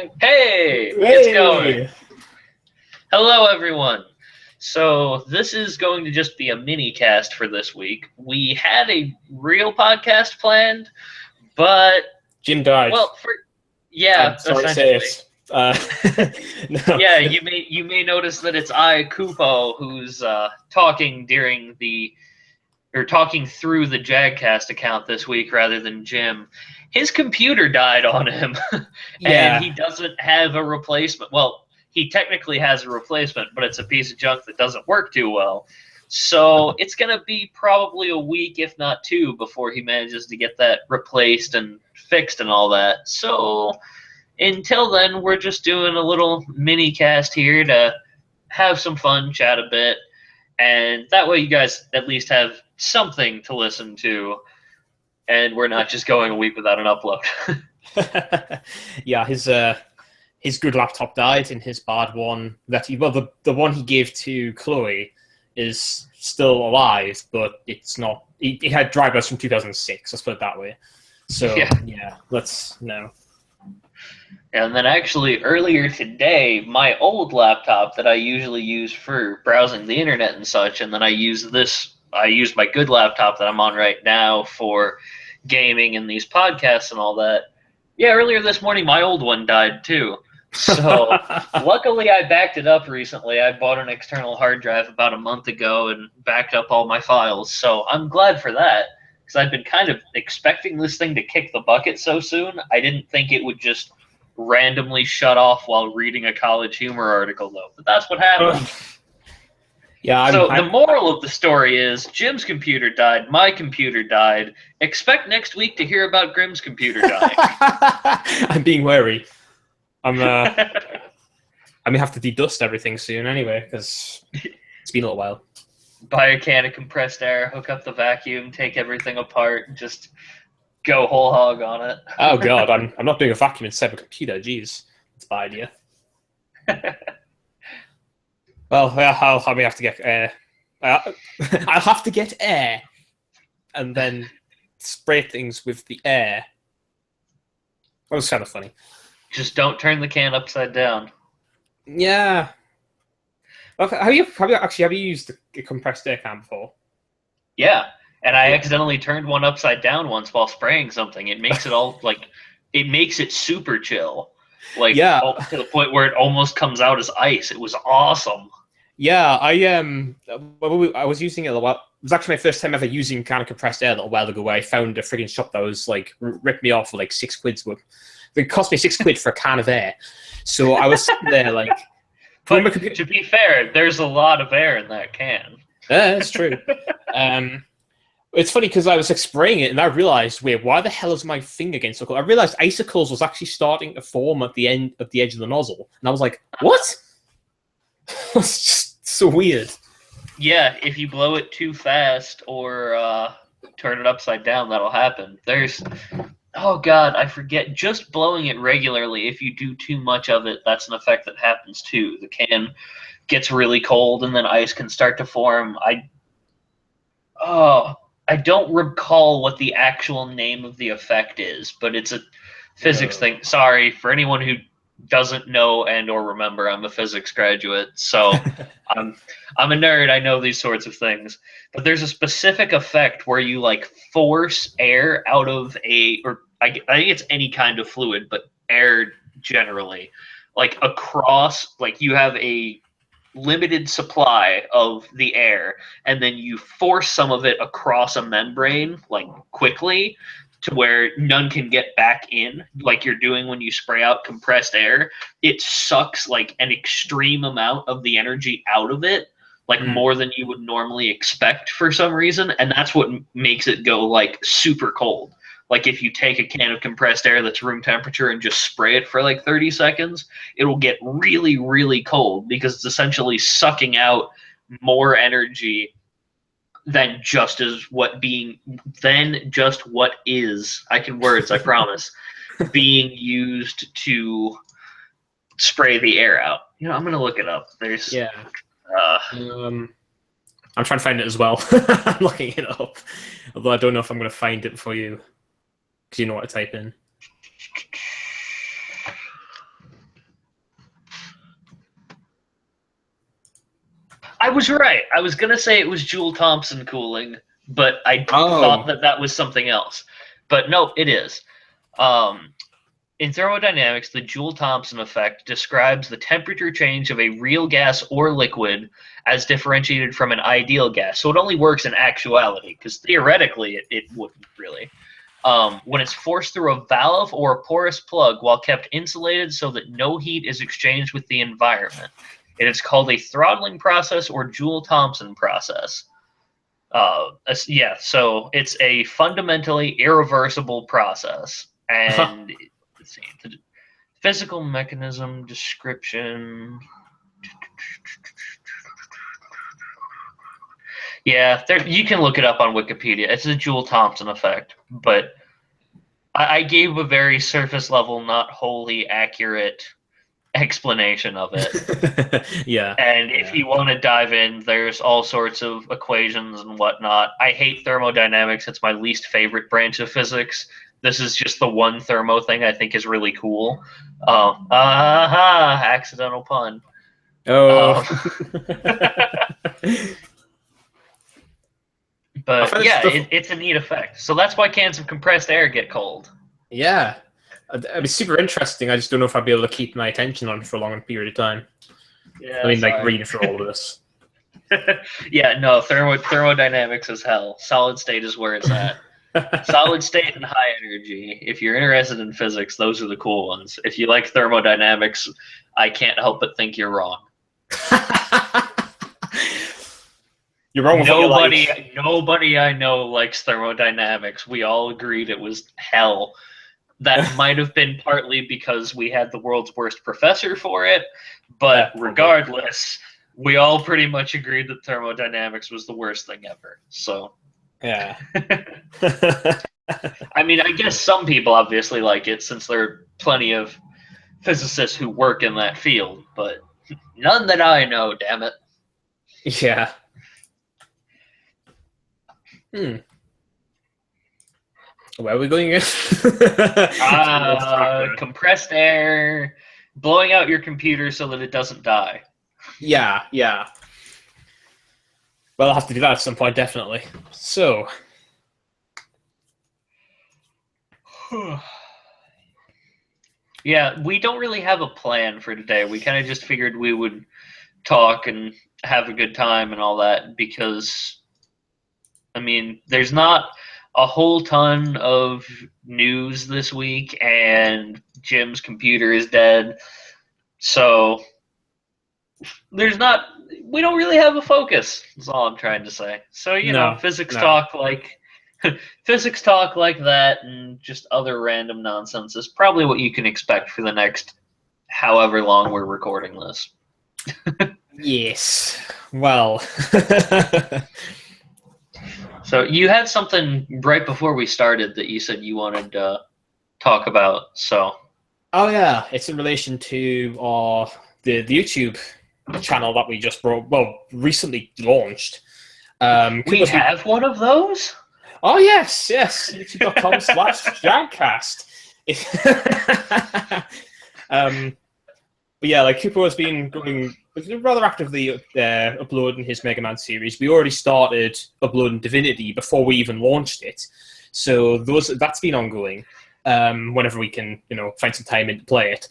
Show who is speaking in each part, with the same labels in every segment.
Speaker 1: Rolling. Hey, it's going.
Speaker 2: Hey!
Speaker 1: Hello, everyone. So this is going to just be a mini cast for this week. We had a real podcast planned, but
Speaker 2: Jim died.
Speaker 1: yeah,
Speaker 2: I'm sorry to say
Speaker 1: essentially.
Speaker 2: it. No.
Speaker 1: Yeah, you may notice that it's I, Kupo, who's talking talking through the Jagcast account this week rather than Jim. His computer died on him, and
Speaker 2: Yeah.
Speaker 1: he doesn't have a replacement. Well, he technically has a replacement, but it's a piece of junk that doesn't work too well. So it's going to be probably a week, if not two, before he manages to get that replaced and fixed and all that. So until then, we're just doing a little mini cast here to have some fun, chat a bit, and that way you guys at least have something to listen to, and we're not just going a week without an upload.
Speaker 2: Yeah, his good laptop died, and his bad one the one he gave to Chloe is still alive, but it's not. It had drivers from 2006. Let's put it that way. So yeah, let's no.
Speaker 1: And then actually earlier today, my old laptop that I usually use for browsing the internet and such, and then I used my good laptop that I'm on right now for gaming and these podcasts and all that. Yeah, earlier this morning, my old one died too. So luckily I backed it up recently. I bought an external hard drive about a month ago and backed up all my files. So I'm glad for that, because I've been kind of expecting this thing to kick the bucket so soon. I didn't think it would just randomly shut off while reading a College Humor article, though. But that's what happened.
Speaker 2: Yeah.
Speaker 1: The moral of the story is Jim's computer died, my computer died. Expect next week to hear about Grimm's computer dying.
Speaker 2: I'm being wary. I may have to dedust everything soon anyway, because it's been a little while.
Speaker 1: Buy a can of compressed air, hook up the vacuum, take everything apart, and just go whole hog on it.
Speaker 2: Oh god, I'm not doing a vacuum instead of a computer. Jeez, that's a bad idea. Well, I may have to get air. I'll have to get air, and then spray things with the air. That was kind of funny.
Speaker 1: Just don't turn the can upside down.
Speaker 2: Yeah. Okay, have you used a compressed air can before?
Speaker 1: Yeah, and I accidentally turned one upside down once while spraying something. It makes it all it makes it super chill, to the point where it almost comes out as ice. It was awesome.
Speaker 2: Yeah, I was using it a while. It was actually my first time ever using kind of compressed air a little while ago, where I found a friggin' shop that was ripped me off for like £6 worth. It cost me £6 for a can of air. So I was sitting there
Speaker 1: But to be fair, there's a lot of air in that can.
Speaker 2: Yeah, that's true. It's funny because I was spraying it and I realized, wait, why the hell is my finger getting so cold? I realized icicles was actually starting to form at the edge of the nozzle, and I was like, what? It's just so weird.
Speaker 1: Yeah, if you blow it too fast or turn it upside down, that'll happen. Oh god, I forget. Just blowing it regularly, if you do too much of it, that's an effect that happens too. The can gets really cold and then ice can start to form. I don't recall what the actual name of the effect is, but it's a physics thing. Sorry for anyone who doesn't know and or remember. I'm a physics graduate, so I'm a nerd. I know these sorts of things. But there's a specific effect where you force air out of I think it's any kind of fluid, but air generally, across, you have a limited supply of the air, and then you force some of it across a membrane quickly to where none can get back in, like you're doing when you spray out compressed air. It sucks an extreme amount of the energy out of it, more than you would normally expect for some reason, and that's what makes it go super cold. If you take a can of compressed air that's room temperature and just spray it for 30 seconds, it'll get really, really cold because it's essentially sucking out more energy than just what is, I can words, I promise, being used to spray the air out. I'm going to look it up.
Speaker 2: I'm trying to find it as well. I'm looking it up. Although I don't know if I'm going to find it for you, because you know what to type in.
Speaker 1: I was right. I was gonna say it was Joule Thompson cooling, but I
Speaker 2: Oh.
Speaker 1: thought that was something else. But no, it is. Um, in thermodynamics, the Joule-Thomson effect describes the temperature change of a real gas or liquid as differentiated from an ideal gas. So it only works in actuality, because theoretically it wouldn't really. When it's forced through a valve or a porous plug while kept insulated so that no heat is exchanged with the environment. It is called a throttling process or Joule-Thomson process. Yeah, so it's a fundamentally irreversible process. And let's see, the physical mechanism description. Yeah, you can look it up on Wikipedia. It's a Joule-Thomson effect, but I gave a very surface level, not wholly accurate explanation of it.
Speaker 2: Yeah.
Speaker 1: And if you want to dive in, there's all sorts of equations and whatnot. I hate thermodynamics. It's my least favorite branch of physics. This is just the one thermo thing I think is really cool. Accidental pun.
Speaker 2: Oh.
Speaker 1: But yeah, it's a neat effect. So that's why cans of compressed air get cold.
Speaker 2: Yeah. It'd be super interesting. I just don't know if I'd be able to keep my attention on it for a long period of time.
Speaker 1: Yeah,
Speaker 2: I mean, like reading through all of this.
Speaker 1: Yeah, no, thermodynamics is hell. Solid state is where it's at. Solid state and high energy. If you're interested in physics, those are the cool ones. If you like thermodynamics, I can't help but think you're wrong.
Speaker 2: You're wrong with
Speaker 1: nobody I know likes thermodynamics. We all agreed it was hell. That might have been partly because we had the world's worst professor for it, but regardless, we all pretty much agreed that thermodynamics was the worst thing ever. So,
Speaker 2: yeah.
Speaker 1: I mean, I guess some people obviously like it since there are plenty of physicists who work in that field, but none that I know, damn it.
Speaker 2: Yeah. Where are we going again?
Speaker 1: Compressed air, blowing out your computer so that it doesn't die.
Speaker 2: Yeah. Well, I'll have to do that at some point, definitely. So.
Speaker 1: Yeah, we don't really have a plan for today. We kind of just figured we would talk and have a good time and all that because, I mean, there's not a whole ton of news this week, and Jim's computer is dead. So we don't really have a focus, is all I'm trying to say. So, physics talk like that and just other random nonsense is probably what you can expect for the next however long we're recording this.
Speaker 2: Yes. Well.
Speaker 1: So you had something right before we started that you said you wanted to talk about. So.
Speaker 2: Oh yeah, it's in relation to the YouTube channel that we just recently launched.
Speaker 1: We have one of those?
Speaker 2: Oh yes, youtube.com/Jagcast. But yeah, like Kupo has been going rather actively uploading his Mega Man series. We already started uploading Divinity before we even launched it, so that's been ongoing. Whenever we can, find some time in to play it.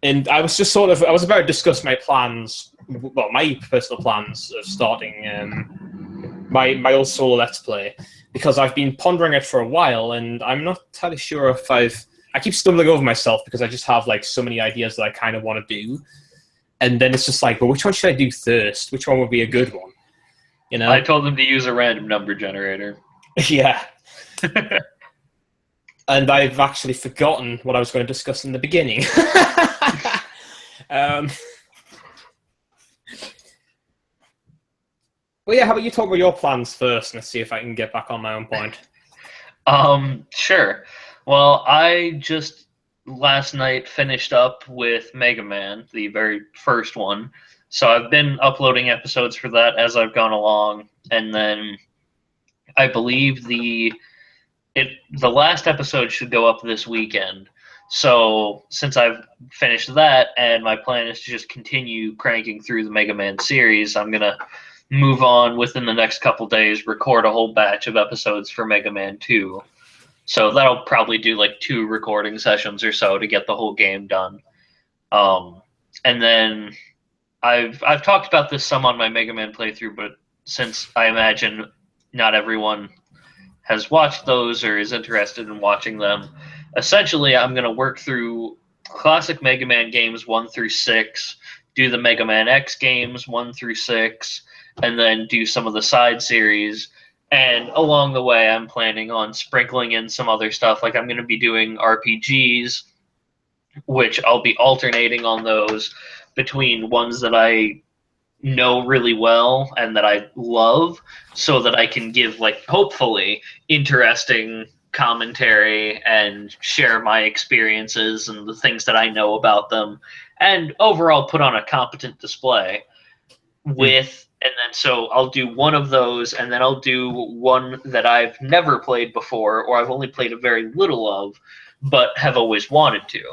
Speaker 2: And I was just I was about to discuss my plans, my personal plans of starting my old solo Let's Play, because I've been pondering it for a while, and I'm not entirely sure if I keep stumbling over myself because I just have like so many ideas that I kind of want to do, and then it's just like, well, which one should I do first? Which one would be a good one?
Speaker 1: I told them to use a random number generator.
Speaker 2: Yeah. And I've actually forgotten what I was going to discuss in the beginning. Well, yeah, how about you talk about your plans first? Let's see if I can get back on my own point.
Speaker 1: Sure. Well, I just last night finished up with Mega Man, the very first one. So I've been uploading episodes for that as I've gone along, and then I believe the last episode should go up this weekend. So since I've finished that, and my plan is to just continue cranking through the Mega Man series, I'm gonna move on within the next couple days, record a whole batch of episodes for Mega Man 2. So that'll probably do like 2 recording sessions or so to get the whole game done. And then I've talked about this some on my Mega Man playthrough, but since I imagine not everyone has watched those or is interested in watching them, essentially I'm going to work through classic Mega Man games 1 through 6, do the Mega Man X games 1 through 6, and then do some of the side series. And along the way, I'm planning on sprinkling in some other stuff. Like I'm going to be doing RPGs, which I'll be alternating on those between ones that I know really well and that I love, so that I can give, like, hopefully interesting commentary and share my experiences and the things that I know about them, and overall put on a competent display with. And then so I'll do one of those, and then I'll do one that I've never played before, or I've only played a very little of, but have always wanted to.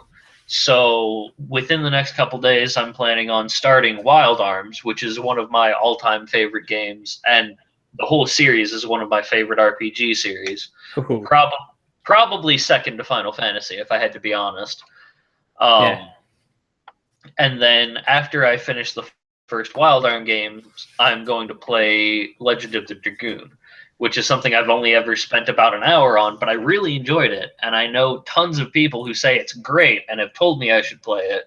Speaker 1: So within the next couple days, I'm planning on starting Wild Arms, which is one of my all-time favorite games, and the whole series is one of my favorite RPG series. Probably second to Final Fantasy, if I had to be honest. And then after I finish the first Wild Arm games, I'm going to play Legend of the Dragoon, which is something I've only ever spent about an hour on, but I really enjoyed it, and I know tons of people who say it's great and have told me I should play it.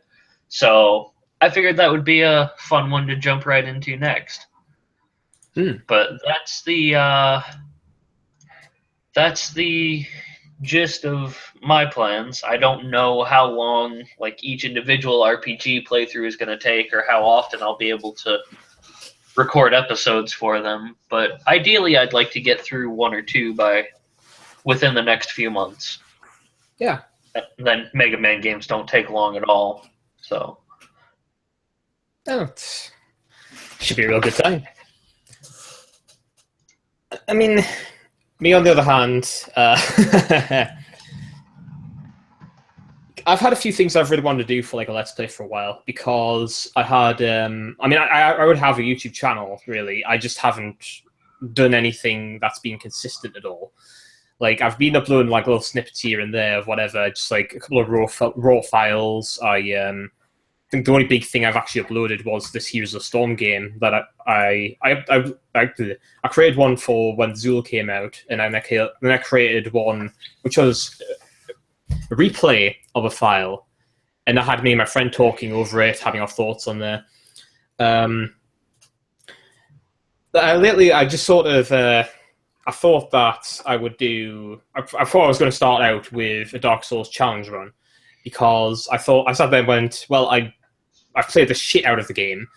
Speaker 1: So I figured that would be a fun one to jump right into next. But that's the gist of my plans. I don't know how long like each individual RPG playthrough is going to take, or how often I'll be able to record episodes for them, but ideally I'd like to get through 1 or 2 within the next few months.
Speaker 2: Yeah.
Speaker 1: And then Mega Man games don't take long at all, so
Speaker 2: should be a real good time. I mean, me on the other hand, I've had a few things I've really wanted to do for like a Let's Play for a while, because I had, I would have a YouTube channel, really. I just haven't done anything that's been consistent at all. Like, I've been uploading like little snippets here and there of whatever, just like a couple of raw files. I think the only big thing I've actually uploaded was this Heroes of the Storm game that I created one for when Zool came out, and then I created one which was a replay of a file, and I had me and my friend talking over it, having our thoughts on there. Lately, I just sort of I thought that I would do. I thought I was going to start out with a Dark Souls challenge run, because I sat there and went, well, I've played the shit out of the game,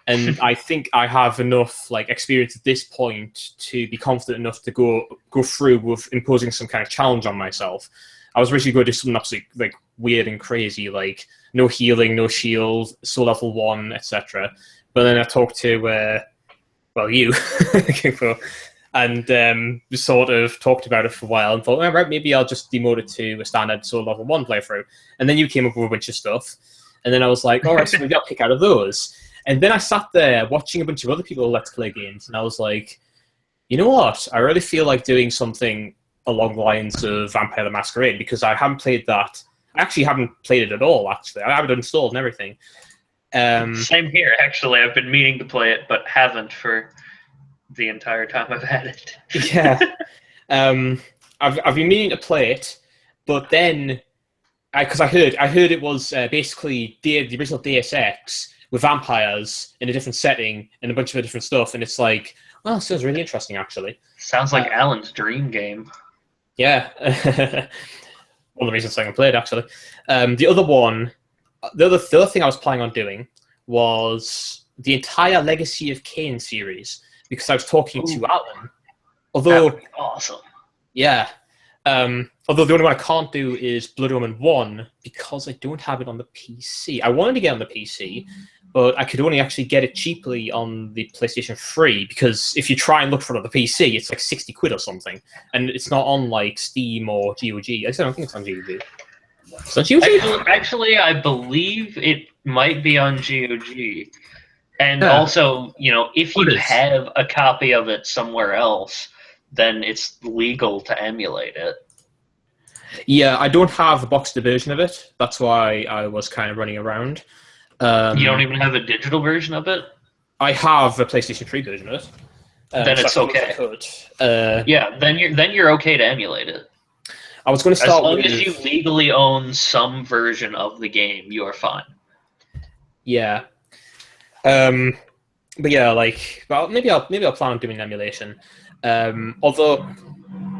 Speaker 2: and I think I have enough like experience at this point to be confident enough to go through with imposing some kind of challenge on myself. I was originally going to do something absolutely like weird and crazy, like no healing, no shield, soul level 1, etc. But then I talked to, you, Kupo, and we sort of talked about it for a while and thought, all right, maybe I'll just demote it to a standard soul level 1 playthrough. And then you came up with a bunch of stuff. And then I was like, all right, so maybe I'll pick out of those. And then I sat there watching a bunch of other people Let's Play games, and I was like, you know what? I really feel like doing something along the lines of Vampire the Masquerade, because I haven't played that. I actually haven't played it at all, actually. I have it installed and everything.
Speaker 1: Same here, actually. I've been meaning to play it, but haven't for the entire time I've had it.
Speaker 2: Yeah. I've been meaning to play it, but then, because I heard it was basically the original Deus Ex with vampires in a different setting and a bunch of different stuff, and it's like, well, it sounds really interesting, actually.
Speaker 1: Sounds like Alan's dream game.
Speaker 2: Yeah. One of the reasons I played, actually. The other thing I was planning on doing was the entire Legacy of Kain series, because I was talking to Alan. Although,
Speaker 1: that would be awesome.
Speaker 2: Yeah. Although the only one I can't do is Blood Omen 1, because I don't have it on the PC. I wanted to get on the PC, but I could only actually get it cheaply on the PlayStation 3, because if you try and look for it on the PC, it's like 60 quid or something. And it's not on like Steam or GOG. I don't think it's on GOG. So GOG?
Speaker 1: Actually, I believe it might be on GOG. And
Speaker 2: Yeah.
Speaker 1: also, if
Speaker 2: What
Speaker 1: you
Speaker 2: is?
Speaker 1: have a copy of it somewhere else, then it's legal to emulate it.
Speaker 2: Yeah, I don't have a boxed version of it. That's why I was kind of running around.
Speaker 1: You don't even have a digital version of it?
Speaker 2: I have a PlayStation 3 version of it.
Speaker 1: Then it's okay. Yeah, then you're okay to emulate it.
Speaker 2: I was going to
Speaker 1: As
Speaker 2: start
Speaker 1: long
Speaker 2: with...
Speaker 1: as you legally own some version of the game, you are fine.
Speaker 2: Yeah. But yeah, like, well, maybe I'll plan on doing an emulation. Although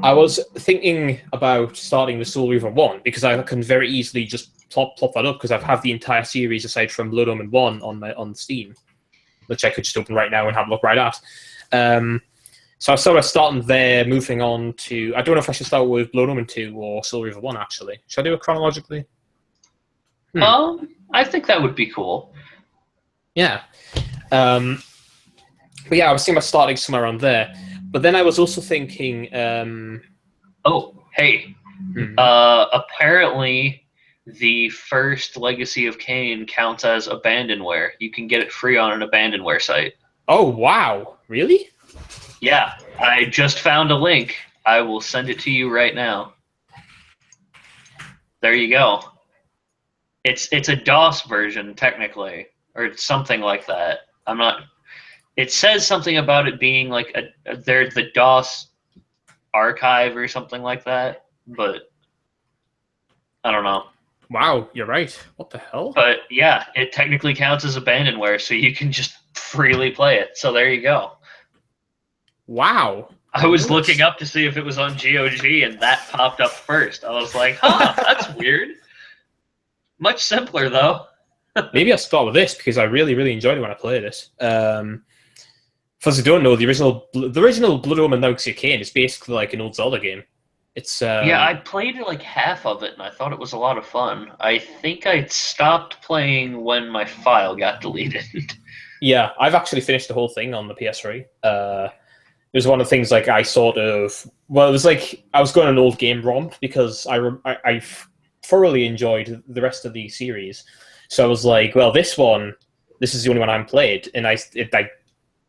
Speaker 2: I was thinking about starting with Soul Reaver 1 because I can very easily just plop that up because I have the entire series aside from Blood Omen 1 on Steam, which I could just open right now and have a look right at. So I sort of starting there, moving on to... I don't know if I should start with Blood Omen 2 or Soul Reaver 1, actually. Should I do it chronologically?
Speaker 1: I think that would be cool.
Speaker 2: Yeah. But yeah, I was thinking about starting somewhere around there. But then I was also thinking...
Speaker 1: Oh, hey. Apparently, the first Legacy of Kain counts as abandonware. You can get it free on an abandonware site.
Speaker 2: Oh, wow. Really?
Speaker 1: Yeah, I just found a link. I will send it to you right now. There you go. It's a DOS version, technically, or something like that. I'm not... It says something about it being like they're the DOS archive or something like that, but I don't know.
Speaker 2: Wow, you're right. What the hell?
Speaker 1: But yeah, it technically counts as abandonware, so you can just freely play it. So there you go.
Speaker 2: Wow.
Speaker 1: I was looking up to see if it was on GOG, and that popped up first. I was like, huh, that's weird. Much simpler, though.
Speaker 2: Maybe I'll start with this, because I really, really enjoyed it when I played it. For those who don't know, the original Blood Omen Legacy of Kain is basically like an old Zelda game. It's
Speaker 1: Yeah, I played like half of it, and I thought it was a lot of fun. I think I stopped playing when my file got deleted.
Speaker 2: Yeah, I've actually finished the whole thing on the PS3. It was one of the things like I sort of... Well, it was like I was going on an old game romp because I thoroughly enjoyed the rest of the series. So I was like, well, this is the only one I haven't played, and I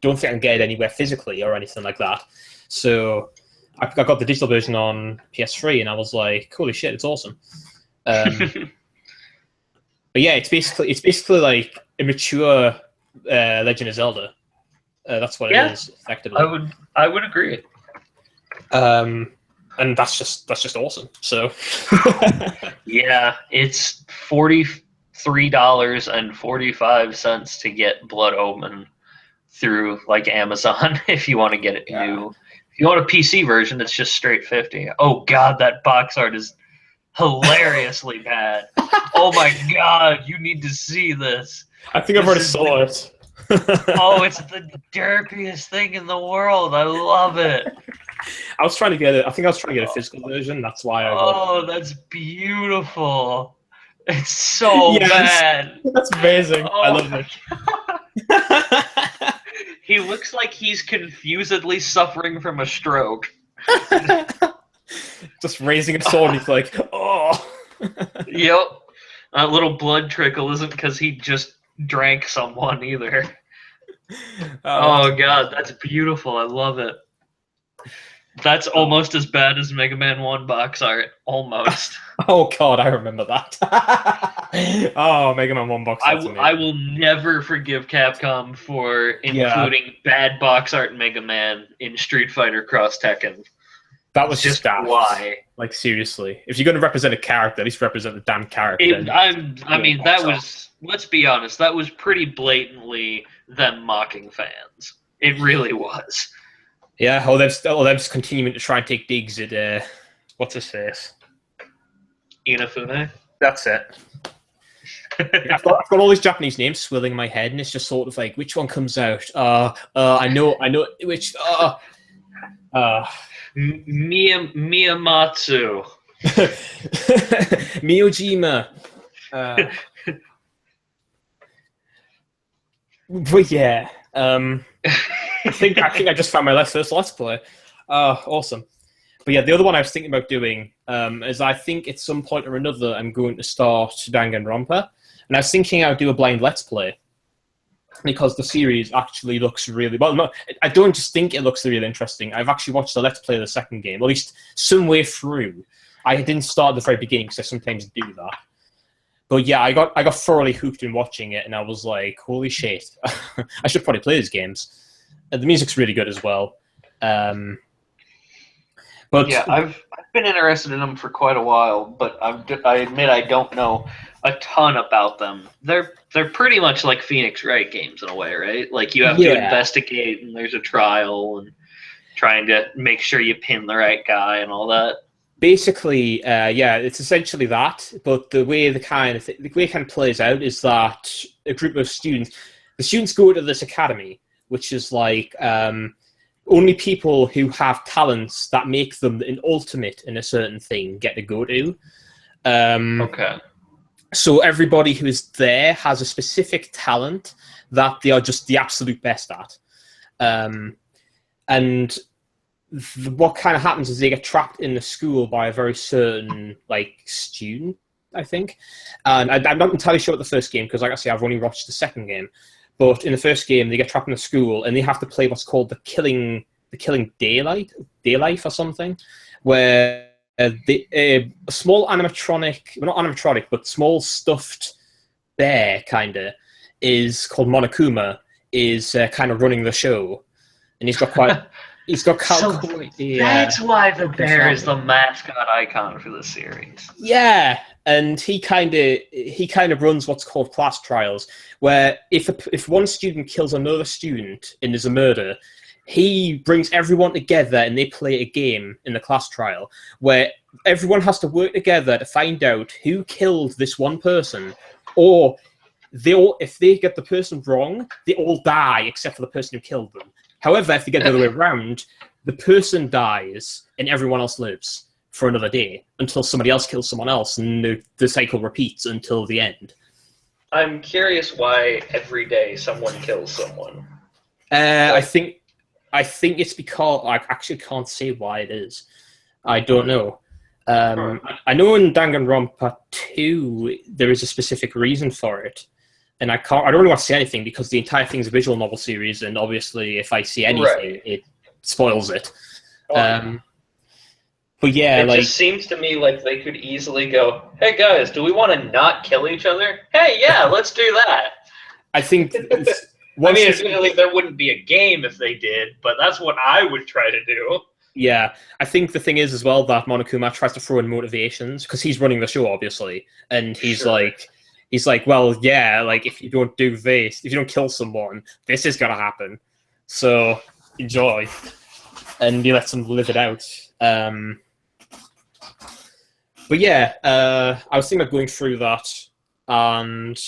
Speaker 2: don't think I can get it anywhere physically or anything like that. So I got the digital version on PS3, and I was like, holy shit, it's awesome. But yeah, it's basically like a mature Legend of Zelda. That's what it is, effectively.
Speaker 1: I would agree.
Speaker 2: And that's just awesome. So
Speaker 1: yeah, it's $43.45 to get Blood Omen through like Amazon if you want to get it new. If you want a PC version, it's just straight 50. Oh god, that box art is hilariously bad. Oh my god, you need to see this.
Speaker 2: I think I've already saw it.
Speaker 1: Oh, it's the derpiest thing in the world. I love it.
Speaker 2: I was trying to get it. I think I was trying to get a physical version. That's why I got it.
Speaker 1: Oh, that's beautiful. It's so bad.
Speaker 2: That's amazing. I love it.
Speaker 1: He looks like he's confusedly suffering from a stroke.
Speaker 2: Just raising a sword, he's like, oh.
Speaker 1: Yep. That little blood trickle isn't because he just drank someone either. Oh god, that's beautiful. I love it. That's almost as bad as Mega Man 1 box art. Almost.
Speaker 2: Oh god, I remember that. Oh, Mega Man 1 box art.
Speaker 1: I will never forgive Capcom for including bad box art in Mega Man in Street Fighter Cross Tekken.
Speaker 2: That was just daft.
Speaker 1: Why?
Speaker 2: Like, seriously. If you're going to represent a character, at least represent the damn character.
Speaker 1: Let's be honest, that was pretty blatantly them mocking fans. It really was.
Speaker 2: Yeah, or them just continuing to try and take digs at, what's his face?
Speaker 1: Inafune?
Speaker 2: That's it. I've got all these Japanese names swirling in my head, and it's just sort of like, which one comes out? I know which...
Speaker 1: Miyamatsu.
Speaker 2: Miyojima. But yeah, I think I just found my first Let's Play. Awesome. But yeah, the other one I was thinking about doing is I think at some point or another I'm going to start Danganronpa, and I was thinking I would do a blind Let's Play because the series actually looks really well. No, I don't just think it looks really interesting. I've actually watched the Let's Play of the second game, at least some way through. I didn't start at the very beginning because I sometimes do that. But yeah, I got thoroughly hooked in watching it, and I was like, holy shit, I should probably play these games. And the music's really good as well. But
Speaker 1: yeah, I've been interested in them for quite a while, but I admit I don't know a ton about them. They're pretty much like Phoenix Wright games in a way, right? Like you have to investigate, and there's a trial, and trying to make sure you pin the right guy and all that.
Speaker 2: Basically, yeah, it's essentially that. But the way it kind of plays out is that a group of students, the students go to this academy, which is like only people who have talents that make them an ultimate in a certain thing get to go to.
Speaker 1: Okay.
Speaker 2: So everybody who is there has a specific talent that they are just the absolute best at. And what kind of happens is they get trapped in the school by a very certain student, I think. And I'm not entirely sure what the first game, because like I say, I've only watched the second game. But in the first game, they get trapped in the school and they have to play what's called the killing daylight or something, where a small animatronic, well, not animatronic, but small stuffed bear is called Monokuma, is kind of running the show, and he's got quite.
Speaker 1: That's why the bear is the mascot icon for the series.
Speaker 2: Yeah, and he kind of runs what's called class trials, where if one student kills another student and there's a murder, he brings everyone together and they play a game in the class trial where everyone has to work together to find out who killed this one person, or if they get the person wrong, they all die except for the person who killed them. However, if they get the other way around, the person dies and everyone else lives for another day until somebody else kills someone else, and the cycle repeats until the end.
Speaker 1: I'm curious why every day someone kills someone.
Speaker 2: I think it's because I actually can't say why it is. I don't know. I know in Danganronpa 2 there is a specific reason for it. And I don't really want to say anything because the entire thing's a visual novel series, and obviously if I see anything, it spoils it. But yeah,
Speaker 1: it just seems to me like they could easily go, "Hey guys, do we want to not kill each other? Hey, yeah, let's do that."
Speaker 2: I think.
Speaker 1: Admittedly, there wouldn't be a game if they did, but that's what I would try to do.
Speaker 2: Yeah, I think the thing is as well that Monokuma tries to throw in motivations because he's running the show, obviously, and he's like, well, yeah, if you don't do this, if you don't kill someone, this is gonna happen. So enjoy, and he lets them live it out. But yeah, I was thinking about going through that, and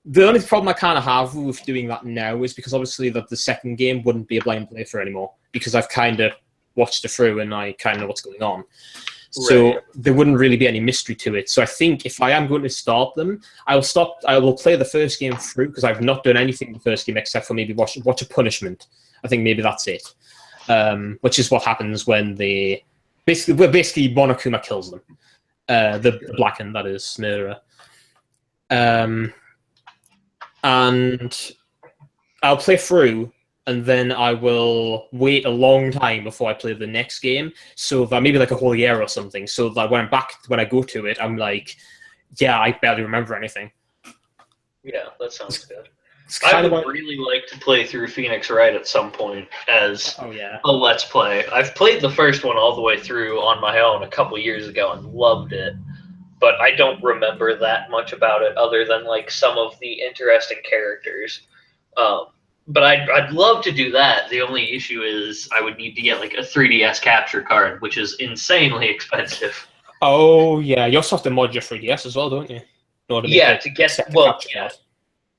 Speaker 2: the only problem I kind of have with doing that now is because obviously the second game wouldn't be a blind playthrough anymore because I've kind of watched it through and I kind of know what's going on. So there wouldn't really be any mystery to it. So I think if I am going to start them, I will play the first game through because I've not done anything in the first game except for maybe watch a punishment. I think maybe that's it. Which is what happens when basically Monokuma kills them. The Blackened, that is, murderer. And I'll play through, and then I will wait a long time before I play the next game, so that maybe a whole year or something, so that when I go to it, I'm like, yeah, I barely remember anything.
Speaker 1: Yeah, that sounds good. I would really like to play through Phoenix Wright at some point as a Let's Play. I've played the first one all the way through on my own a couple years ago and loved it, but I don't remember that much about it other than some of the interesting characters. But I'd love to do that. The only issue is I would need to get a 3DS capture card, which is insanely expensive.
Speaker 2: Oh yeah, you also have to mod your 3DS as well, don't you?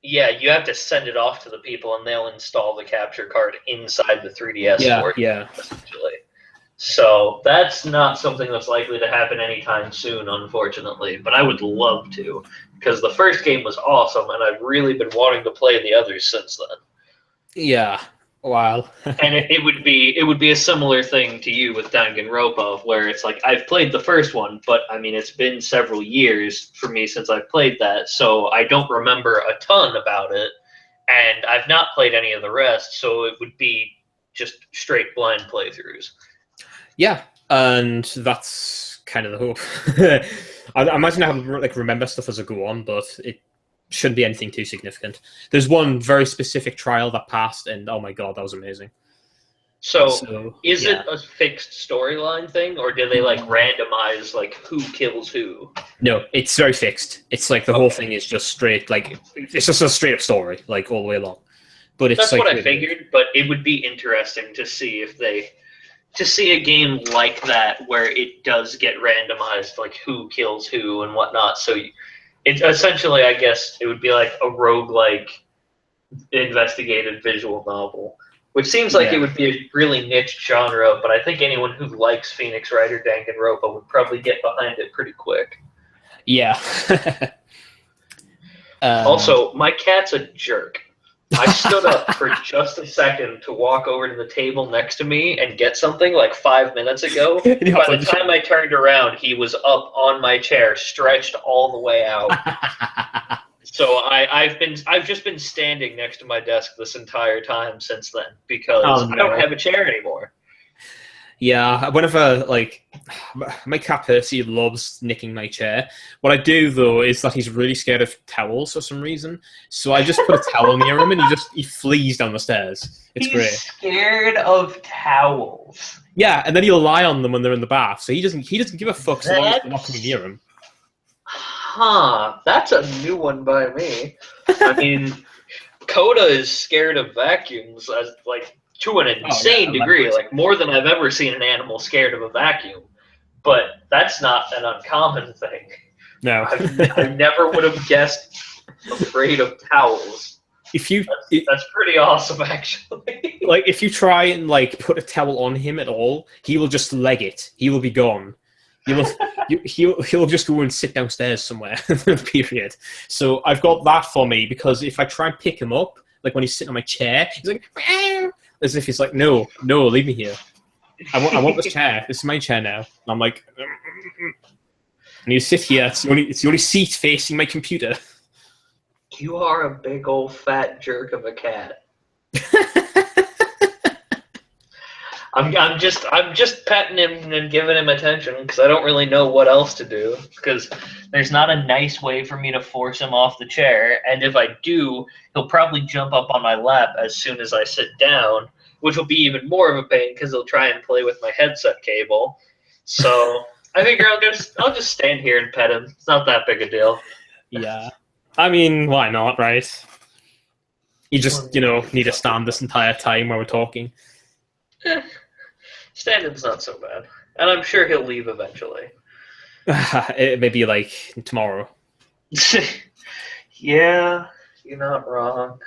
Speaker 1: Yeah, you have to send it off to the people, and they'll install the capture card inside the 3DS for you, essentially. So that's not something that's likely to happen anytime soon, unfortunately. But I would love to, because the first game was awesome, and I've really been wanting to play the others since then.
Speaker 2: Yeah, Wow.
Speaker 1: And it would be a similar thing to you with Danganronpa, where it's like I've played the first one, but I mean it's been several years for me since I've played that, so I don't remember a ton about it, and I've not played any of the rest, so it would be just straight blind playthroughs.
Speaker 2: Yeah, and that's kind of the hope. I imagine I have like remember stuff as I go on, but it shouldn't be anything too significant. There's one very specific trial that passed, and oh my god, that was amazing.
Speaker 1: So is it a fixed storyline thing, or do they like randomize like who kills who?
Speaker 2: No, it's very fixed. It's like the whole thing is just straight, like it's just a straight up story, like all the way along. But it's
Speaker 1: that's
Speaker 2: like,
Speaker 1: what I figured. But it would be interesting to see if to see a game like that where it does get randomized, like who kills who and whatnot. So it's essentially, I guess, it would be like a roguelike investigative visual novel, which seems like it would be a really niche genre, but I think anyone who likes Phoenix Wright or Danganronpa would probably get behind it pretty quick.
Speaker 2: Yeah.
Speaker 1: Also, my cat's a jerk. I stood up for just a second to walk over to the table next to me and get something like 5 minutes ago. By the time I turned around, he was up on my chair, stretched all the way out. So I've just been standing next to my desk this entire time since then because I don't have a chair anymore.
Speaker 2: Yeah, whenever, like, my cat Percy loves nicking my chair. What I do, though, is that he's really scared of towels for some reason. So I just put a towel near him and he flees down the stairs. It's great.
Speaker 1: He's scared of towels.
Speaker 2: Yeah, and then he'll lie on them when they're in the bath. So he doesn't give a fuck so long as they're not coming near him.
Speaker 1: Huh, that's a new one by me. I mean, Coda is scared of vacuums as like to an insane degree, like more than I've ever seen an animal scared of a vacuum. But that's not an uncommon thing.
Speaker 2: No,
Speaker 1: I never would have guessed afraid of towels. That's pretty awesome, actually.
Speaker 2: Like if you try and like put a towel on him at all, he will just leg it. He will be gone. He'll just go and sit downstairs somewhere. Period. So I've got that for me because if I try and pick him up, like when he's sitting on my chair, he's like, meow, as if he's like, no, leave me here. I want this chair. This is my chair now. And I'm like, and you sit here. It's the only seat facing my computer.
Speaker 1: You are a big old fat jerk of a cat. I'm just petting him and giving him attention because I don't really know what else to do because there's not a nice way for me to force him off the chair, and if I do, he'll probably jump up on my lap as soon as I sit down, which will be even more of a pain because he'll try and play with my headset cable. So I figure I'll just stand here and pet him. It's not that big a deal.
Speaker 2: Yeah, I mean, why not, right? You just need to stand this entire time while we're talking.
Speaker 1: Standing's not so bad. And I'm sure he'll leave eventually.
Speaker 2: It may be like tomorrow.
Speaker 1: Yeah, you're not wrong.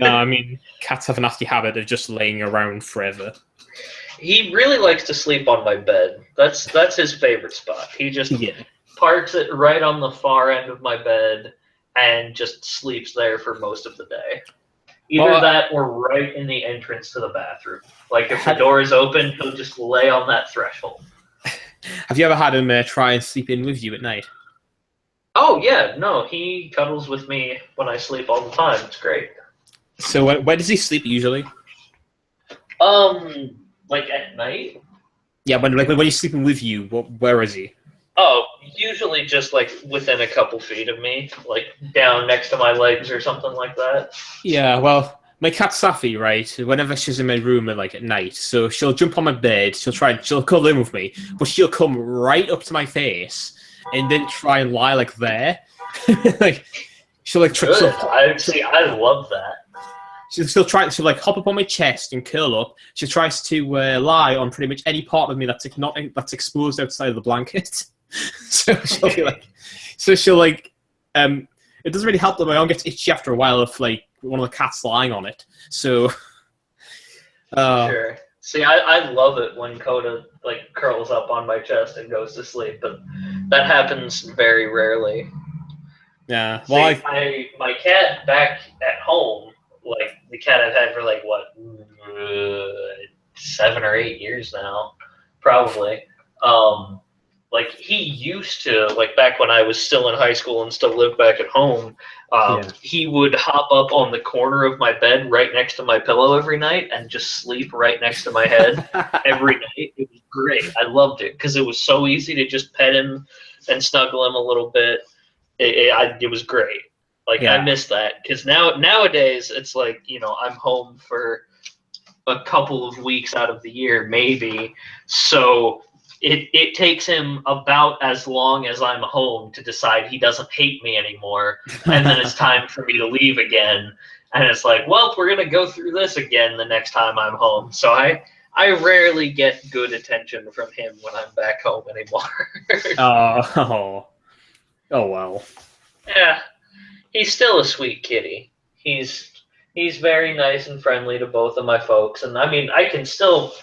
Speaker 2: I mean, cats have a nasty habit of just laying around forever.
Speaker 1: He really likes to sleep on my bed. That's his favorite spot. He just parks it right on the far end of my bed and just sleeps there for most of the day. Either that or right in the entrance to the bathroom. Like, if the door is open, he'll just lay on that threshold.
Speaker 2: Have you ever had him try and sleep in with you at night?
Speaker 1: Oh, yeah. No, he cuddles with me when I sleep all the time. It's great.
Speaker 2: So where does he sleep usually?
Speaker 1: Like at night?
Speaker 2: Yeah, when he's sleeping with you, where is he?
Speaker 1: Oh, usually just like within a couple feet of me, like down next to my legs or something like that.
Speaker 2: Yeah, well, my cat Safi, right? Whenever she's in my room at night, so she'll jump on my bed, she'll cuddle in with me, but she'll come right up to my face and then try and lie like there. Like she'll like trip.
Speaker 1: I love that.
Speaker 2: She'll like hop up on my chest and curl up. She tries to lie on pretty much any part of me that's exposed outside of the blanket. So she'll like, it doesn't really help that my arm gets itchy after a while if like one of the cats lying on it. So,
Speaker 1: sure. See, I love it when Coda like curls up on my chest and goes to sleep, but that happens very rarely.
Speaker 2: Yeah. Well,
Speaker 1: my cat back at home, like the cat I've had for like 7 or 8 years now, probably. Like he used to, like back when I was still in high school and still lived back at home, he would hop up on the corner of my bed right next to my pillow every night and just sleep right next to my head every night. It was great. I loved it because it was so easy to just pet him and snuggle him a little bit. It was great. Like I miss that because nowadays it's like, you know, I'm home for a couple of weeks out of the year maybe, so it takes him about as long as I'm home to decide he doesn't hate me anymore, and then it's time for me to leave again, and it's like, well, we're gonna go through this again the next time I'm home. So I rarely get good attention from him when I'm back home anymore.
Speaker 2: Oh well.
Speaker 1: Yeah, he's still a sweet kitty. He's very nice and friendly to both of my folks, and I mean, I can still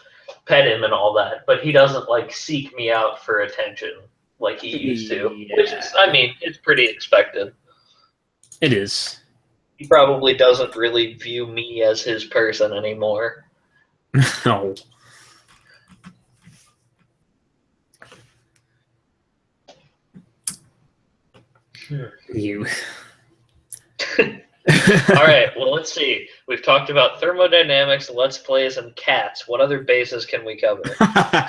Speaker 1: pet him and all that, but he doesn't like seek me out for attention like he used to, which is, I mean, it's pretty expected.
Speaker 2: It is.
Speaker 1: He probably doesn't really view me as his person anymore.
Speaker 2: No. You.
Speaker 1: All right, well, let's see. We've talked about thermodynamics, let's plays, and cats. What other bases can we cover?
Speaker 2: I'll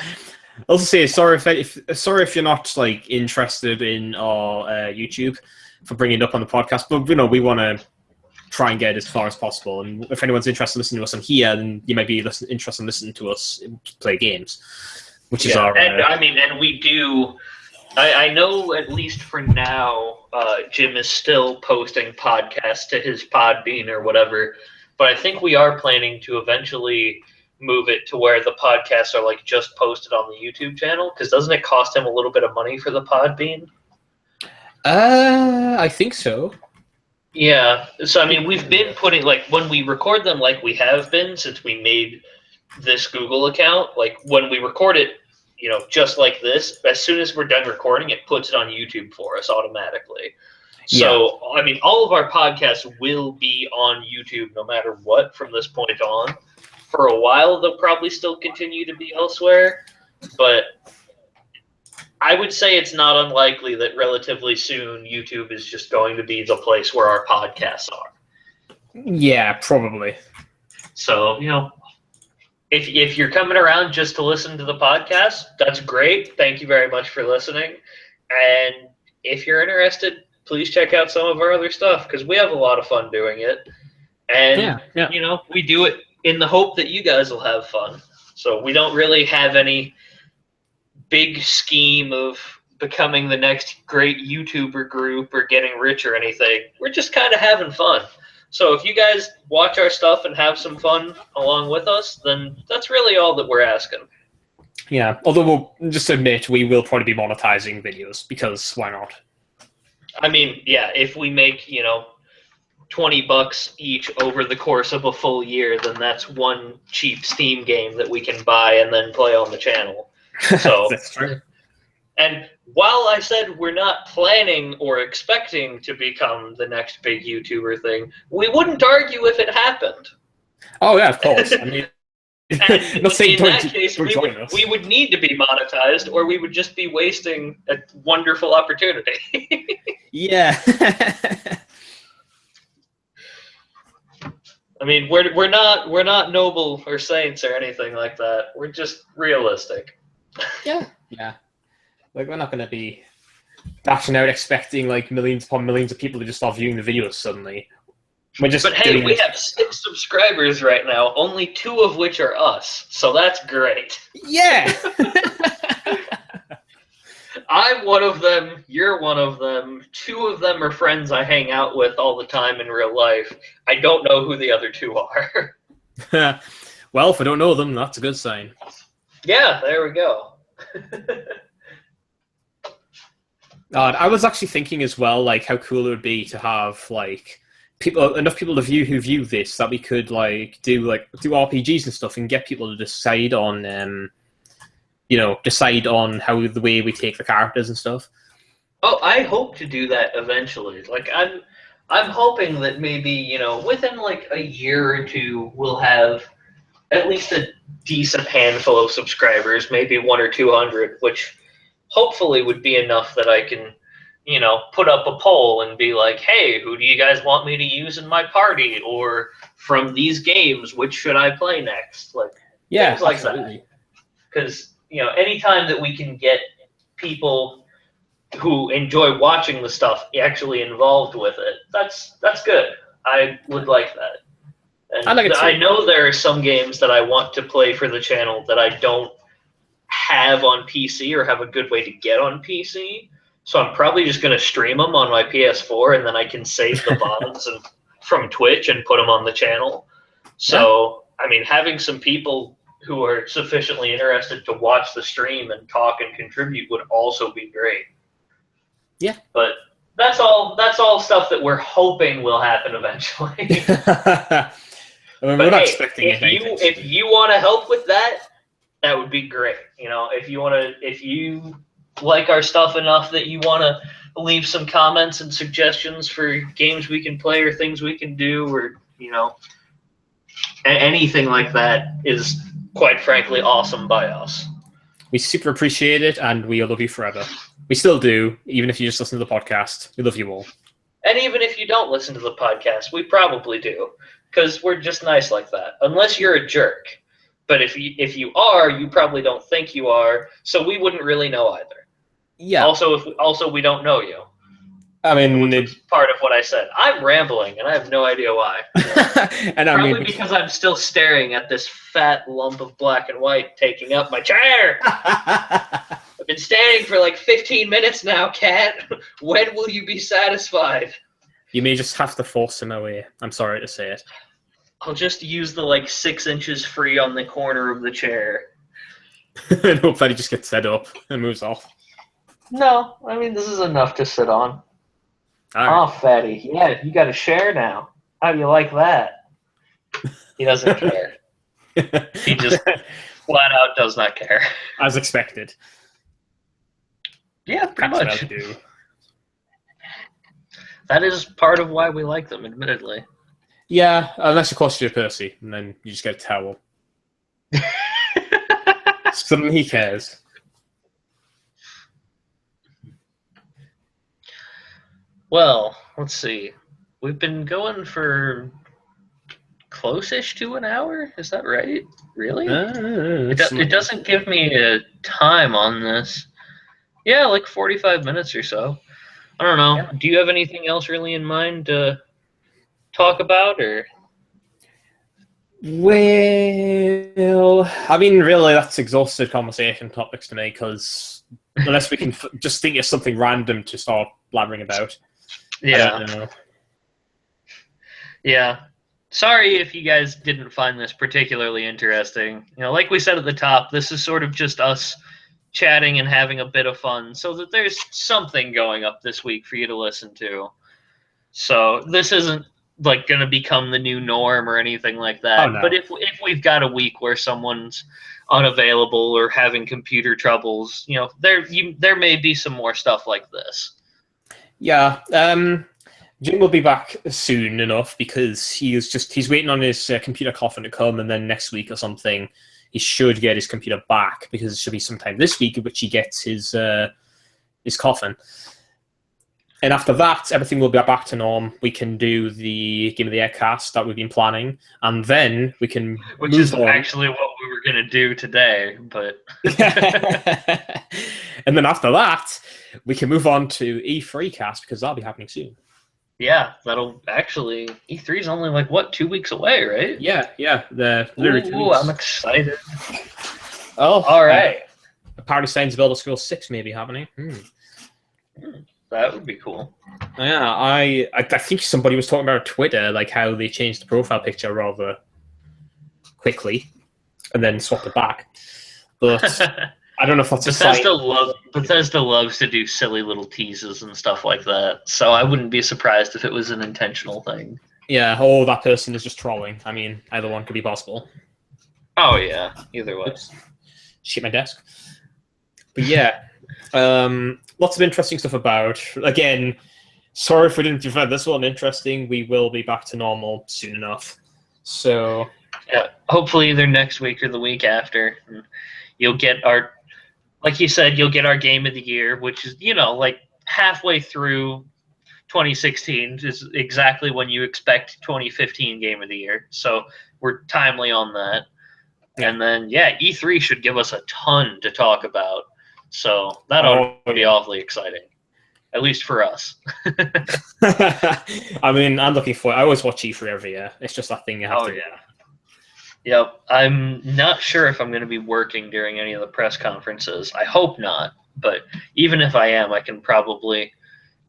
Speaker 2: also say sorry if you're not like interested in our YouTube for bringing it up on the podcast, but you know we want to try and get as far as possible. And if anyone's interested in listening to us on here, then you might be interested in listening to us play games, which is our.
Speaker 1: And I mean, and we do. I know at least for now, Jim is still posting podcasts to his Podbean or whatever, but I think we are planning to eventually move it to where the podcasts are like just posted on the YouTube channel, because doesn't it cost him a little bit of money for the Podbean?
Speaker 2: I think so.
Speaker 1: Yeah. So I mean, we've been putting, like, when we record them, like we have been since we made this Google account, like when we record it, you know, just like this, as soon as we're done recording, it puts it on YouTube for us automatically. So, I mean, all of our podcasts will be on YouTube no matter what from this point on. For a while, they'll probably still continue to be elsewhere, but I would say it's not unlikely that relatively soon YouTube is just going to be the place where our podcasts are.
Speaker 2: Yeah, probably.
Speaker 1: So, you know, if you're coming around just to listen to the podcast, that's great. Thank you very much for listening. And if you're interested, please check out some of our other stuff, because we have a lot of fun doing it. And, you know, we do it in the hope that you guys will have fun. So we don't really have any big scheme of becoming the next great YouTuber group or getting rich or anything. We're just kind of having fun. So if you guys watch our stuff and have some fun along with us, then that's really all that we're asking.
Speaker 2: Yeah, although we'll just admit we will probably be monetizing videos, because why not?
Speaker 1: I mean, yeah, if we make, you know, $20 each over the course of a full year, then that's one cheap Steam game that we can buy and then play on the channel. So
Speaker 2: that's true.
Speaker 1: And while I said we're not planning or expecting to become the next big YouTuber thing, we wouldn't argue if it happened.
Speaker 2: Oh yeah, of course. I mean,
Speaker 1: in that case, we would need to be monetized, or we would just be wasting a wonderful opportunity.
Speaker 2: Yeah.
Speaker 1: I mean, we're not noble or saints or anything like that. We're just realistic.
Speaker 2: Yeah. Like, we're not going to be dashing out expecting like millions upon millions of people to just start viewing the videos suddenly. But hey,
Speaker 1: we have 6 subscribers right now, only 2 of which are us, so that's great.
Speaker 2: Yeah.
Speaker 1: I'm one of them, you're one of them, 2 of them are friends I hang out with all the time in real life. I don't know who the other 2 are.
Speaker 2: Well, if I don't know them, that's a good sign.
Speaker 1: Yeah, there we go.
Speaker 2: I was actually thinking as well, like, how cool it would be to have like enough people to view this that we could do RPGs and stuff and get people to decide on how the way we take the characters and stuff.
Speaker 1: Oh, I hope to do that eventually. Like, I'm hoping that maybe, you know, within like a year or 2, we'll have at least a decent handful of subscribers, maybe 100 or 200, which hopefully would be enough that I can, put up a poll and be like, hey, who do you guys want me to use in my party? Or from these games, which should I play next? Like, things like that. Because, anytime that we can get people who enjoy watching the stuff actually involved with it, that's good. I would like that. And
Speaker 2: I like it too.
Speaker 1: I know there are some games that I want to play for the channel that I don't have on PC or have a good way to get on PC. So I'm probably just going to stream them on my PS4, and then I can save the VODs from Twitch and put them on the channel. So, I mean, having some people who are sufficiently interested to watch the stream and talk and contribute would also be great.
Speaker 2: Yeah.
Speaker 1: But that's all stuff that we're hoping will happen eventually.
Speaker 2: We're not expecting it.
Speaker 1: If you want to help with that, that would be great. If you like our stuff enough that you want to leave some comments and suggestions for games we can play or things we can do, or anything like that is quite frankly awesome by us.
Speaker 2: We super appreciate it, and we love you forever. We still do, even if you just listen to the podcast. We love you all.
Speaker 1: And even if you don't listen to the podcast, we probably do, because we're just nice like that. Unless you're a jerk. But if you are, you probably don't think you are, so we wouldn't really know either.
Speaker 2: Yeah.
Speaker 1: Also, we don't know you.
Speaker 2: I mean,
Speaker 1: it's part of what I said. I'm rambling, and I have no idea why.
Speaker 2: And
Speaker 1: probably because I'm still staring at this fat lump of black and white taking up my chair. I've been standing for like 15 minutes now, Cat. When will you be satisfied?
Speaker 2: You may just have to force him away. I'm sorry to say it.
Speaker 1: I'll just use the 6 inches free on the corner of the chair.
Speaker 2: And hope that he just gets set up and moves off.
Speaker 1: No, I mean, this is enough to sit on.
Speaker 2: Right.
Speaker 1: Oh, fatty. Yeah, you got a share now. How do you like that? He doesn't care. He just flat out does not care.
Speaker 2: As expected.
Speaker 1: Yeah, pretty much. Do. That is part of why we like them, admittedly.
Speaker 2: Yeah, unless it costs you a Percy, and then you just get a towel. Something he cares.
Speaker 1: Well, let's see. We've been going for close-ish to an hour. Is that right? Really? It doesn't give me a time on this. Yeah, like 45 minutes or so. I don't know. Yeah. Do you have anything else really in mind to talk about, or?
Speaker 2: Well, I mean, really, that's exhausted conversation topics to me, because unless we can just think of something random to start blabbering about.
Speaker 1: Yeah.
Speaker 2: I don't know.
Speaker 1: Yeah. Sorry if you guys didn't find this particularly interesting. Like we said at the top, this is sort of just us chatting and having a bit of fun, so that there's something going up this week for you to listen to. So this isn't going to become the new norm or anything like that.
Speaker 2: Oh, no.
Speaker 1: But if we've got a week where someone's unavailable or having computer troubles, there may be some more stuff like this.
Speaker 2: Yeah, Jim will be back soon enough, because he's waiting on his computer coffin to come, and then next week or something he should get his computer back, because it should be sometime this week in which he gets his coffin. And after that, everything will be back to norm. We can do the Game of the Year cast that we've been planning, and then we can
Speaker 1: Which is actually what we were going to do today, but...
Speaker 2: And then after that, we can move on to E3 cast, because that'll be happening soon.
Speaker 1: Yeah, that'll actually... E3 is only 2 weeks away, right?
Speaker 2: Yeah. Literally 2 weeks.
Speaker 1: I'm excited.
Speaker 2: Oh,
Speaker 1: all right.
Speaker 2: Party Signs of Elder Scrolls 6 may be happening.
Speaker 1: That would be cool.
Speaker 2: Yeah, I think somebody was talking about on Twitter, how they changed the profile picture rather quickly and then swapped it back. But I don't know if that's
Speaker 1: Bethesda loves to do silly little teases and stuff like that, so I wouldn't be surprised if it was an intentional thing.
Speaker 2: Yeah, that person is just trolling. I mean, either one could be possible.
Speaker 1: Oh, yeah, either way.
Speaker 2: Oops. Shit my desk. But yeah, lots of interesting stuff about. Again, sorry if we didn't find this one interesting. We will be back to normal soon enough. So,
Speaker 1: Yeah, hopefully either next week or the week after. You'll get our, like you said, you'll get our game of the year, which is, like halfway through 2016 is exactly when you expect 2015 game of the year. So we're timely on that.
Speaker 2: Yeah.
Speaker 1: And then, E3 should give us a ton to talk about. So that'll be awfully exciting, at least for us.
Speaker 2: I mean, I'm looking for. I always watch E3 every year. It's just that thing you have to.
Speaker 1: Yeah. Yep. I'm not sure if I'm going to be working during any of the press conferences. I hope not. But even if I am, I can probably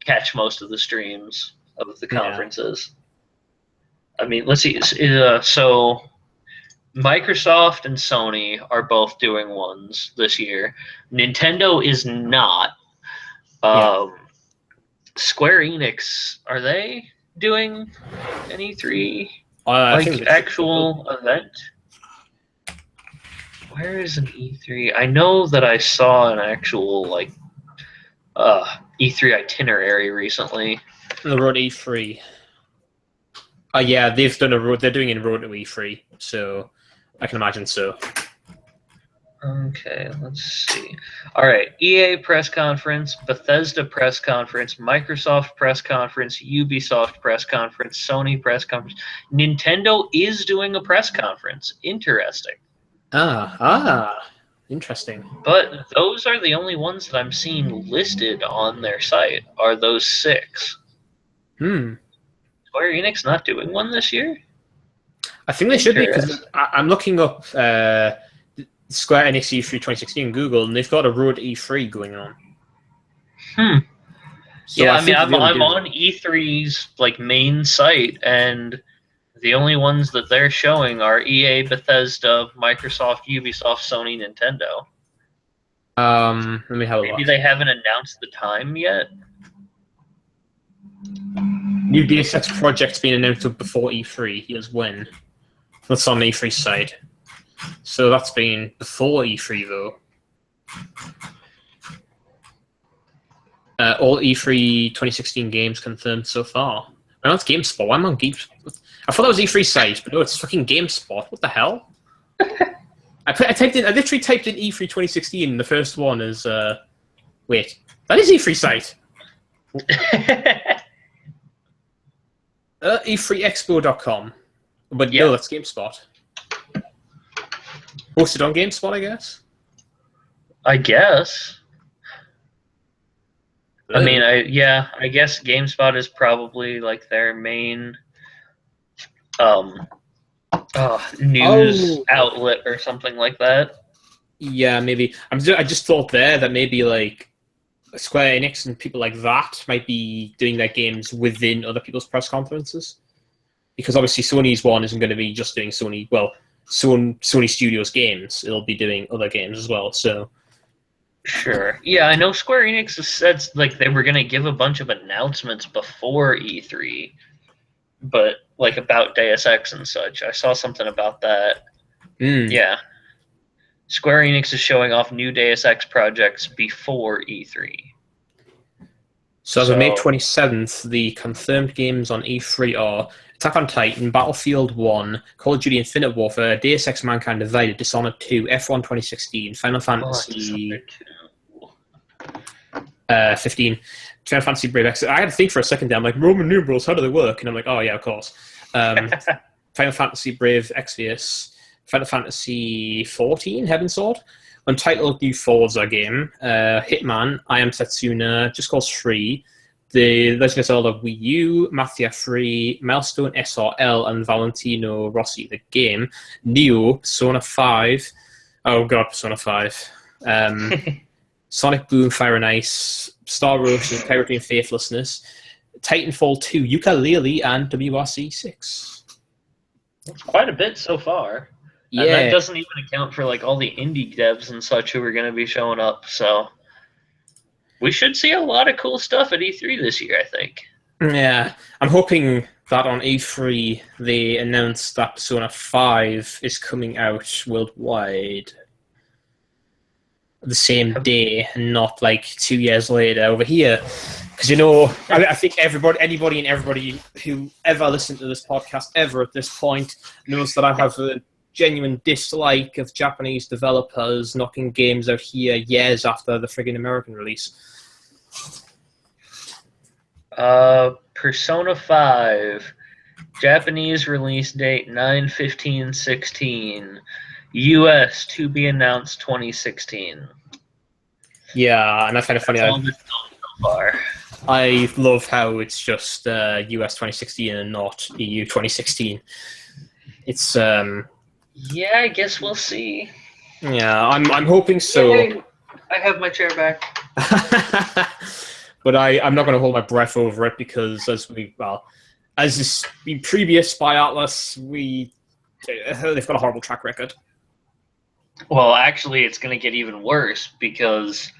Speaker 1: catch most of the streams of the conferences. Yeah. I mean, let's see. So Microsoft and Sony are both doing ones this year. Nintendo is not. Square Enix, are they doing an E3 actual event? Where is an E3? I know that I saw an actual E3 itinerary recently.
Speaker 2: The road E3. Yeah, they've done a road. They're doing a road to E3, so I can imagine so.
Speaker 1: Okay, let's see. All right, EA press conference, Bethesda press conference, Microsoft press conference, Ubisoft press conference, Sony press conference. Nintendo is doing a press conference. Interesting.
Speaker 2: Interesting.
Speaker 1: But those are the only ones that I'm seeing listed on their site, are those 6. Square Enix not doing one this year?
Speaker 2: I think they should be, because I'm looking up Square Enix E3 2016 on Google, and they've got a road E3 going on.
Speaker 1: So yeah, I'm on E3's main site, and the only ones that they're showing are EA, Bethesda, Microsoft, Ubisoft, Sony, Nintendo.
Speaker 2: Let me have a look.
Speaker 1: Maybe they haven't announced the time yet.
Speaker 2: New Deus Ex project's been announced before E3. Here's when. That's on the E3 side. So that's been before E3, though. All E3 2016 games confirmed so far. Well, that's GameSpot. I'm on GameSpot. I thought that was E3 site, but no, it's fucking GameSpot. What the hell? I literally typed in E3 2016, and the first one is... wait, that is E3 site. E3expo.com. But no, that's GameSpot. Posted on GameSpot, I guess?
Speaker 1: I guess. I mean, I guess GameSpot is probably their main news outlet or something like that.
Speaker 2: Yeah, maybe. I just thought there that maybe Square Enix and people like that might be doing their games within other people's press conferences, because obviously Sony's one isn't going to be just doing Sony Studios games. It'll be doing other games as well. So.
Speaker 1: Sure. Yeah, I know Square Enix has said they were going to give a bunch of announcements before E3, but about Deus Ex and such. I saw something about that. Yeah. Square Enix is showing off new Deus Ex projects before E3.
Speaker 2: So as of May 27th, the confirmed games on E3 are Attack on Titan, Battlefield 1, Call of Duty Infinite Warfare, Deus Ex Mankind Divided, Dishonored 2, F1 2016, Final Fantasy 15, Final Fantasy Brave Exvius. I had to think for a second there. I'm like, Roman numerals, how do they work? And I'm like, oh yeah, of course. Final Fantasy Brave Exvius, Final Fantasy 14, Heaven's Sword, Untitled New Forza game, Hitman, I Am Setsuna, Just Cause 3, The Legend of Zelda Wii U, Mafia 3, Milestone SRL, and Valentino Rossi, the game, Neo, Persona 5, oh god, Persona 5, Sonic Boom, Fire and Ice, Star Ocean, Integrity and Faithlessness, Titanfall 2, Yooka-Laylee, and WRC 6.
Speaker 1: That's quite a bit so far. Yeah. And that doesn't even account for all the indie devs and such who are going to be showing up, so we should see a lot of cool stuff at E3 this year, I think.
Speaker 2: Yeah, I'm hoping that on E3 they announce that Persona 5 is coming out worldwide the same day, and not 2 years later over here. Because I think anybody who ever listened to this podcast ever at this point knows that I have genuine dislike of Japanese developers knocking games out here years after the friggin' American release.
Speaker 1: Persona 5, Japanese release date 9/15/16, US to be announced 2016.
Speaker 2: Yeah, and I find it funny.
Speaker 1: That's all that's known so far.
Speaker 2: I love how it's just US 2016 and not EU 2016. It's
Speaker 1: Yeah, I guess we'll see.
Speaker 2: yeah, I'm hoping so.
Speaker 1: Yay, I have my chair back.
Speaker 2: But I'm not going to hold my breath over it because as is been previous by Atlas, they've got a horrible track record.
Speaker 1: Well, actually, it's going to get even worse because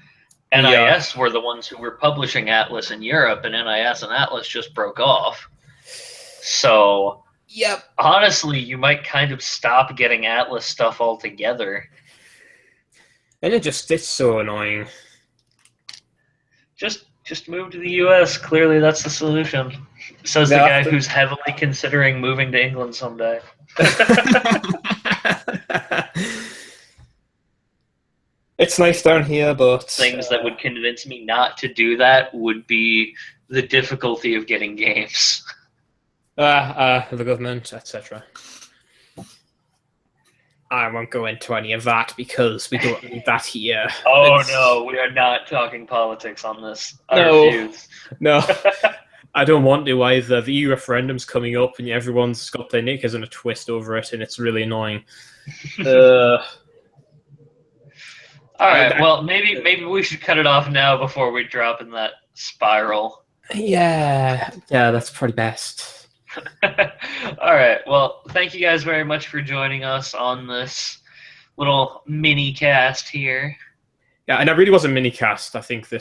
Speaker 1: NIS were the ones who were publishing Atlas in Europe, and NIS and Atlas just broke off. So,
Speaker 2: yep.
Speaker 1: Honestly, you might kind of stop getting Atlas stuff altogether.
Speaker 2: And it's so annoying.
Speaker 1: Just move to the US. Clearly, that's the solution. Says the guy who's heavily considering moving to England someday.
Speaker 2: It's nice down here, but
Speaker 1: things that would convince me not to do that would be the difficulty of getting games.
Speaker 2: The government, etc. I won't go into any of that because we don't need that here.
Speaker 1: No, we are not talking politics on this. I refuse.
Speaker 2: No, I don't want to either. The EU referendum's coming up and everyone's got their knickers in a twist over it, and it's really annoying.
Speaker 1: All right, well, maybe we should cut it off now before we drop in that spiral.
Speaker 2: Yeah, that's probably best.
Speaker 1: All right. Well, thank you guys very much for joining us on this little mini cast here.
Speaker 2: Yeah, and it really was a mini cast. I think they're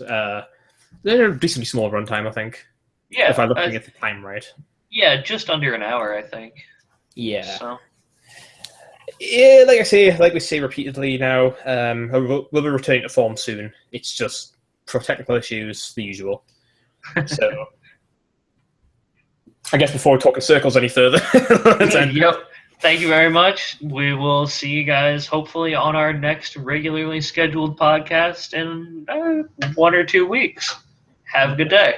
Speaker 2: a decently small runtime, I think.
Speaker 1: Yeah.
Speaker 2: If I'm looking at the time right.
Speaker 1: Yeah, just under an hour, I think.
Speaker 2: Yeah.
Speaker 1: So.
Speaker 2: Yeah, like we say repeatedly now, we'll be returning to form soon. It's just for technical issues, the usual. So. I guess before we talk in circles any further.
Speaker 1: Yep. Thank you very much. We will see you guys hopefully on our next regularly scheduled podcast in 1 or 2 weeks. Have a good day.